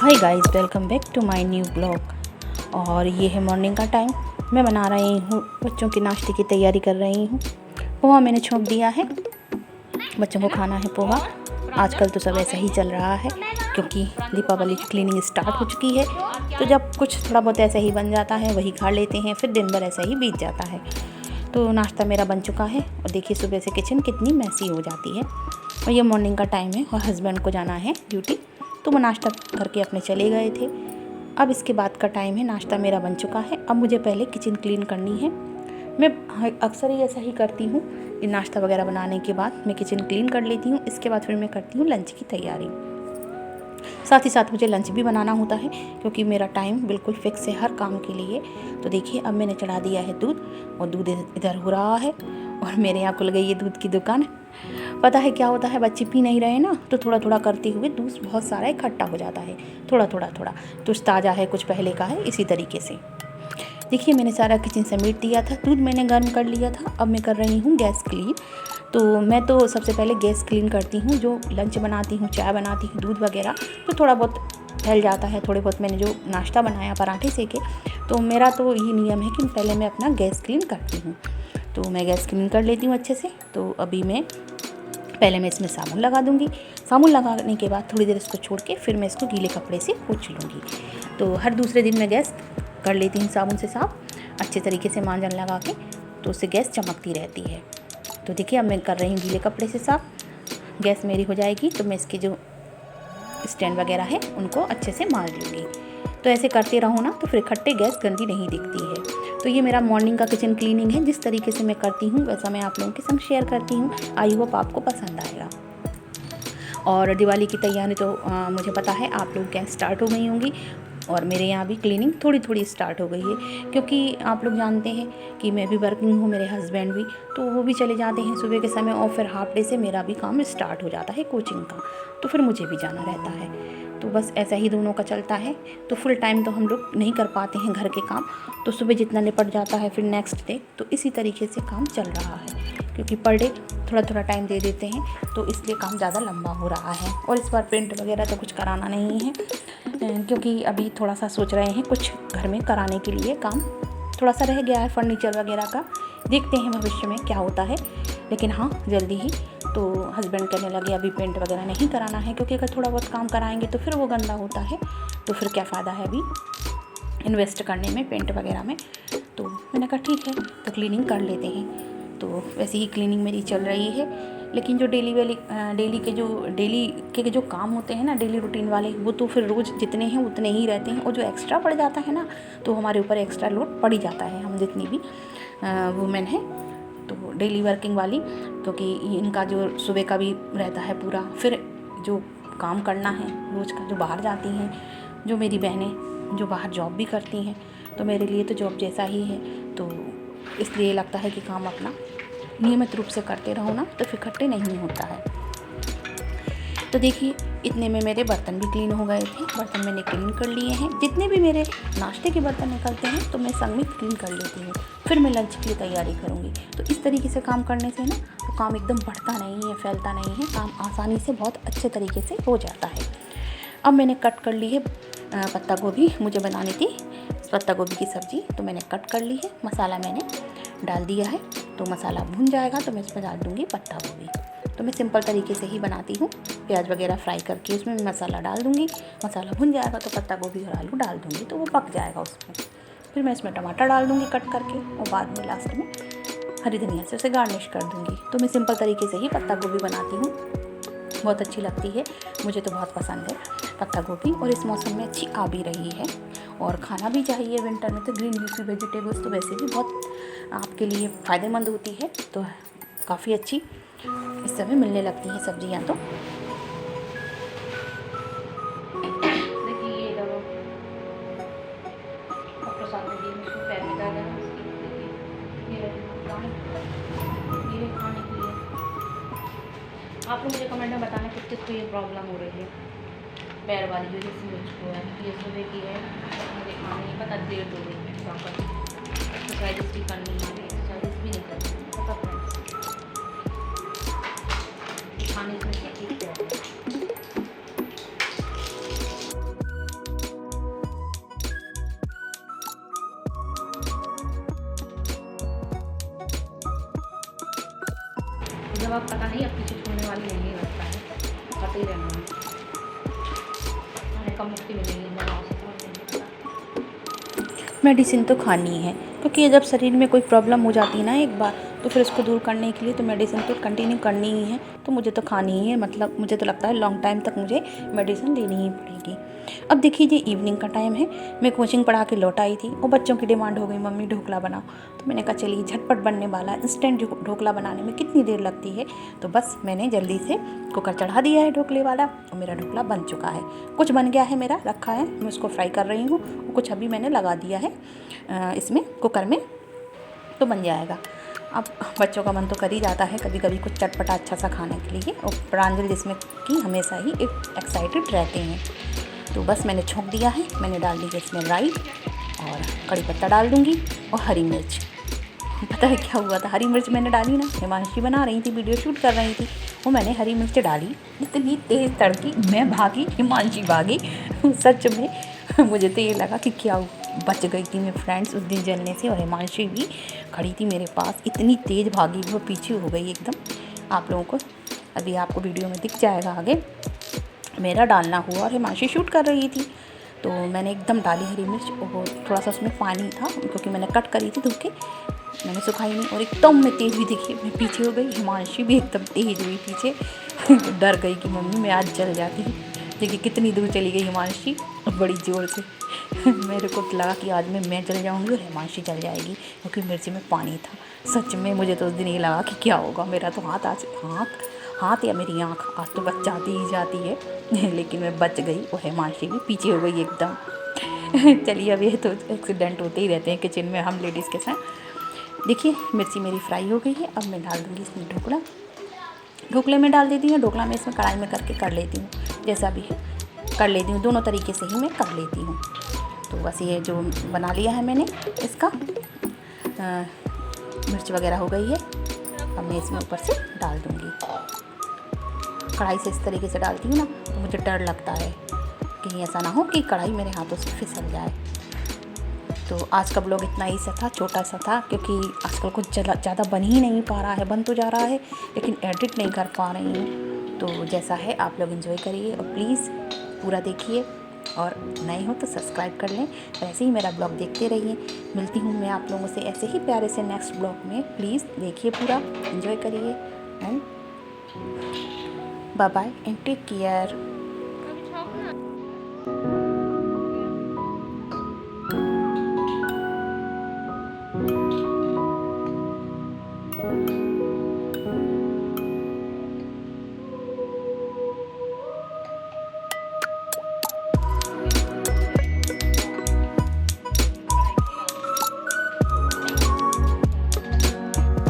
Hi guys, welcome back to my new blog. और ये है मॉर्निंग का टाइम। मैं बना रही हूँ बच्चों के नाश्ते की तैयारी कर रही हूँ। पोहा मैंने छोंक दिया है, बच्चों को खाना है पोहा। आजकल तो सब ऐसा ही चल रहा है क्योंकि दीपावली की क्लीनिंग स्टार्ट हो चुकी है, तो जब कुछ थोड़ा बहुत ऐसा ही बन जाता है वही खा लेते हैं, फिर दिन भर ऐसा ही बीत जाता है। तो नाश्ता मेरा बन चुका है और देखिए सुबह से किचन कितनी मैसी हो जाती है। और ये मॉर्निंग का टाइम है और हस्बैंड को जाना है ड्यूटी, तो वो नाश्ता करके अपने चले गए थे। अब इसके बाद का टाइम है, नाश्ता मेरा बन चुका है। अब मुझे पहले किचन क्लीन करनी है। मैं अक्सर ही ऐसा ही करती हूँ कि नाश्ता वगैरह बनाने के बाद मैं किचन क्लीन कर लेती हूँ। इसके बाद फिर मैं करती हूँ लंच की तैयारी। साथ ही साथ मुझे लंच भी बनाना होता है क्योंकि मेरा टाइम बिल्कुल फिक्स है हर काम के लिए। तो देखिए अब मैंने चढ़ा दिया है दूध और दूध इधर हो रहा है और मेरे यहाँ खुल गई है दूध की दुकान। पता है क्या होता है, बच्चे पी नहीं रहे ना, तो थोड़ा थोड़ा करते हुए दूध बहुत सारा इकट्ठा हो जाता है। थोड़ा थोड़ा कुछ ताज़ा है कुछ पहले का है, इसी तरीके से। देखिए मैंने सारा किचन समेट दिया था, दूध मैंने गर्म कर लिया था। अब मैं कर रही हूँ गैस क्लीन। तो मैं तो सबसे पहले गैस क्लीन करती हूँ। जो लंच बनाती हूँ, चाय बनाती हूँ, दूध वगैरह तो थोड़ा बहुत फैल जाता है। थोड़े बहुत मैंने जो नाश्ता बनाया, पराठे सेके, तो मेरा तो ये नियम है कि पहले मैं अपना गैस क्लीन करती हूँ। तो मैं गैस क्लीन कर लेती हूँ अच्छे से। तो अभी पहले मैं इसमें साबुन लगा दूँगी। साबुन लगाने के बाद थोड़ी देर इसको छोड़ के फिर मैं इसको गीले कपड़े से पोंछ लूँगी। तो हर दूसरे दिन मैं गैस कर लेती हूँ साबुन से साफ़, अच्छे तरीके से मांजन लगा के, तो उससे गैस चमकती रहती है। तो देखिए अब मैं कर रही हूँ गीले कपड़े से साफ़। गैस मेरी हो जाएगी तो मैं इसके जो स्टैंड वगैरह है उनको अच्छे से मांज लूँगी। तो ऐसे करते रहो ना तो फिर इकट्ठे गैस गंदी नहीं दिखती है। तो ये मेरा मॉर्निंग का किचन क्लीनिंग है। जिस तरीके से मैं करती हूँ वैसा मैं आप लोगों के संग शेयर करती हूँ। आई होप आपको पसंद आएगा। और दिवाली की तैयारी तो मुझे पता है आप लोग क्या स्टार्ट हो गई होंगी, और मेरे यहाँ भी क्लीनिंग थोड़ी थोड़ी स्टार्ट हो गई है क्योंकि आप लोग जानते हैं कि मैं भी वर्किंग हूँ, मेरे हस्बैंड भी, तो वो भी चले जाते हैं सुबह के समय और फिर हाफ डे से मेरा भी काम स्टार्ट हो जाता है कोचिंग का, तो फिर मुझे भी जाना रहता है। तो बस ऐसा ही दोनों का चलता है। तो फुल टाइम तो हम लोग नहीं कर पाते हैं घर के काम, तो सुबह जितना निपट जाता है फिर नेक्स्ट डे, तो इसी तरीके से काम चल रहा है क्योंकि पर डे थोड़ा थोड़ा टाइम दे देते हैं, तो इसलिए काम ज़्यादा लंबा हो रहा है। और इस बार पेंट वगैरह तो कुछ कराना नहीं है क्योंकि अभी थोड़ा सा सोच रहे हैं कुछ घर में कराने के लिए। काम थोड़ा सा रह गया है फर्नीचर वगैरह का, देखते हैं भविष्य में क्या होता है, लेकिन हाँ जल्दी ही। तो हस्बैंड कहने लगे अभी पेंट वगैरह नहीं कराना है क्योंकि अगर थोड़ा बहुत काम कराएंगे तो फिर वो गंदा होता है, तो फिर क्या फ़ायदा है अभी इन्वेस्ट करने में पेंट वगैरह में। तो मैंने कहा ठीक है तो क्लीनिंग कर लेते हैं। तो वैसे ही क्लीनिंग मेरी चल रही है, लेकिन जो डेली के जो काम होते हैं ना, डेली रूटीन वाले, वो तो फिर रोज़ जितने हैं उतने ही रहते हैं, और जो एक्स्ट्रा पड़ जाता है ना तो हमारे ऊपर एक्स्ट्रा लोड पड़ ही जाता है, हम जितनी भी वुमेन हैं तो डेली वर्किंग वाली, क्योंकि इनका जो सुबह का भी रहता है पूरा, फिर जो काम करना है रोज़ का, जो बाहर जाती हैं, जो मेरी बहनें जो बाहर जॉब भी करती हैं, तो मेरे लिए तो जॉब जैसा ही है। तो इसलिए लगता है कि काम अपना नियमित रूप से करते रहो ना तो फिर इकट्ठे नहीं होता है। तो देखिए इतने में मेरे बर्तन भी क्लीन हो गए थे। बर्तन मैंने क्लीन कर लिए हैं, जितने भी मेरे नाश्ते के बर्तन निकलते हैं तो मैं संग में क्लीन कर लेती हूँ। फिर मैं लंच की तैयारी करूँगी। तो इस तरीके से काम करने से ना तो काम एकदम बढ़ता नहीं है, फैलता नहीं है, काम आसानी से बहुत अच्छे तरीके से हो जाता है। अब मैंने कट कर ली है पत्ता गोभी, मुझे बनानी थी पत्ता गोभी की सब्ज़ी, तो मैंने कट कर ली है। मसाला मैंने डाल दिया है, तो मसाला भुन जाएगा तो मैं इसमें डाल दूँगी पत्ता गोभी। तो मैं सिंपल तरीके से ही बनाती हूँ, प्याज वगैरह फ्राई करके उसमें मसाला डाल दूँगी। मसाला भुन जाएगा तो पत्ता गोभी और आलू डाल दूँगी, तो वो पक जाएगा उसमें। फिर मैं इसमें टमाटर डाल दूँगी कट करके, और बाद में लास्ट में हरी धनिया से उसे गार्निश कर दूँगी। तो मैं सिंपल तरीके से ही पत्ता गोभी बनाती हूँ, बहुत अच्छी लगती है, मुझे तो बहुत पसंद है पत्ता गोभी, और इस मौसम में अच्छी आ भी रही है। और खाना भी चाहिए विंटर में, तो ग्रीन लीफी वेजिटेबल्स तो वैसे भी बहुत आपके लिए फ़ायदेमंद होती है, तो काफ़ी अच्छी इस समय मिलने लगती हैं सब्जियां। तो देखिए ये देखो डॉक्टर साहब ने दी मुझको पैर में दर्द है ना उसकी, देखिए ये खाने के लिए। आप लोग मुझे कमेंट में बताना किस किस को ये प्रॉब्लम हो रही है, पैर वाली जो जिसमें मुझको है, ये सुबह की है, मुझे खाने नहीं पता, देर हो गई है प्रॉपर एक्सरसाइज भी करनी है, एक्सरसाइज भी नहीं करनी है, पता फ्रेंड्स खाने में क्या ठीक है। अब पता नहीं, अब पीछे छोड़ने वाली नहीं है, लगता है खाते ही रहना है, कम मुक्ति मिलेगी दवाओं से, समझ नहीं पता। मेडिसिन तो खानी है, क्योंकि जब शरीर में कोई प्रॉब्लम हो जाती है ना एक बार, तो फिर उसको दूर करने के लिए तो मेडिसिन तो कंटिन्यू करनी ही है। तो मुझे तो खानी ही है, मतलब मुझे तो लगता है लॉन्ग टाइम तक मुझे मेडिसिन लेनी ही पड़ेगी। अब देखिए ये इवनिंग का टाइम है, मैं कोचिंग पढ़ा के लौट आई थी और बच्चों की डिमांड हो गई मम्मी ढोकला बनाओ। तो मैंने कहा चलिए झटपट बनने वाला इंस्टेंट ढोकला बनाने में कितनी देर लगती है, तो बस मैंने जल्दी से कुकर चढ़ा दिया है ढोकले वाला और मेरा ढोकला बन चुका है। कुछ बन गया है मेरा, रखा है, मैं उसको फ्राई कर रही हूँ, कुछ अभी मैंने लगा दिया है इसमें कुकर में, तो बन जाएगा। अब बच्चों का मन तो कर ही जाता है कभी कभी कुछ चटपटा अच्छा सा खाने के लिए, और प्रांजल जिसमें कि हमेशा ही एक्साइटेड रहते हैं। तो बस मैंने छोंक दिया है, मैंने डाल दी है इसमें राई और कड़ी पत्ता डाल दूँगी और हरी मिर्च। पता है क्या हुआ था, हरी मिर्च मैंने डाली ना, हिमांशी बना रही थी, वीडियो शूट कर रही थी, वो मैंने हरी मिर्च डाली, इतनी तेज़ तड़की, मैं भागी, हिमांशी भागी। सच में मुझे तो ये लगा कि क्या बच गई थी मैं फ्रेंड्स उस दिन जलने से, और हिमांशी भी खड़ी थी मेरे पास, इतनी तेज़ भागी वो पीछे हो गई एकदम। आप लोगों को अभी आपको वीडियो में दिख जाएगा आगे, मेरा डालना हुआ और हिमांशी शूट कर रही थी, तो मैंने एकदम डाली हरी मिर्च, और थोड़ा सा उसमें पानी था क्योंकि मैंने कट करी थी धो के, मैंने सुखाई नहीं, और एकदम मैं तेज़ भी दिखी, मैं पीछे हो गई, हिमांशी भी एकदम तेज़ हुई पीछे। डर गई कि मम्मी मैं आज जल जाती। देखिए कितनी दूर चली गई हिमांशी बड़ी ज़ोर से। मेरे को लगा कि आज मैं जल जाऊंगी और हिमांशी जल जाएगी, क्योंकि मिर्ची में पानी था। सच में मुझे तो उस दिन ये लगा कि क्या होगा, मेरा तो हाथ या मेरी आँख आज तो बच जाती ही जाती है। लेकिन मैं बच गई और हिमांशी भी पीछे हो गई एकदम। चलिए अब ये तो एक्सीडेंट होते ही रहते हैं किचन में हम लेडीज़ के साथ। देखिए मिर्ची मेरी फ्राई हो गई है, अब मैं डाल दूँगी इसमें ढोकले में डाल देती हूँ। ढोकला मैं इसमें कढ़ाई में करके कर लेती हूँ, जैसा भी कर लेती हूँ, दोनों तरीके से ही मैं कर लेती हूँ। तो बस ये जो बना लिया है मैंने इसका, मिर्च वगैरह हो गई है, अब मैं इसमें ऊपर से डाल दूँगी। कढ़ाई से इस तरीके से डालती हूँ ना, तो मुझे डर लगता है कहीं ऐसा ना हो कि कढ़ाई मेरे हाथों से फिसल जाए। तो आज का ब्लॉग इतना ही सा था, छोटा सा था, क्योंकि आजकल कुछ ज़्यादा बन ही नहीं पा रहा है, बन तो जा रहा है लेकिन एडिट नहीं कर पा रही हूँ। तो जैसा है आप लोग एंजॉय करिए और प्लीज़ पूरा देखिए, और नए हो तो सब्सक्राइब कर लें। ऐसे ही मेरा ब्लॉग देखते रहिए। मिलती हूँ मैं आप लोगों से ऐसे ही प्यारे से नेक्स्ट ब्लॉग में। प्लीज़ देखिए पूरा, एंजॉय करिए and bye bye and take care.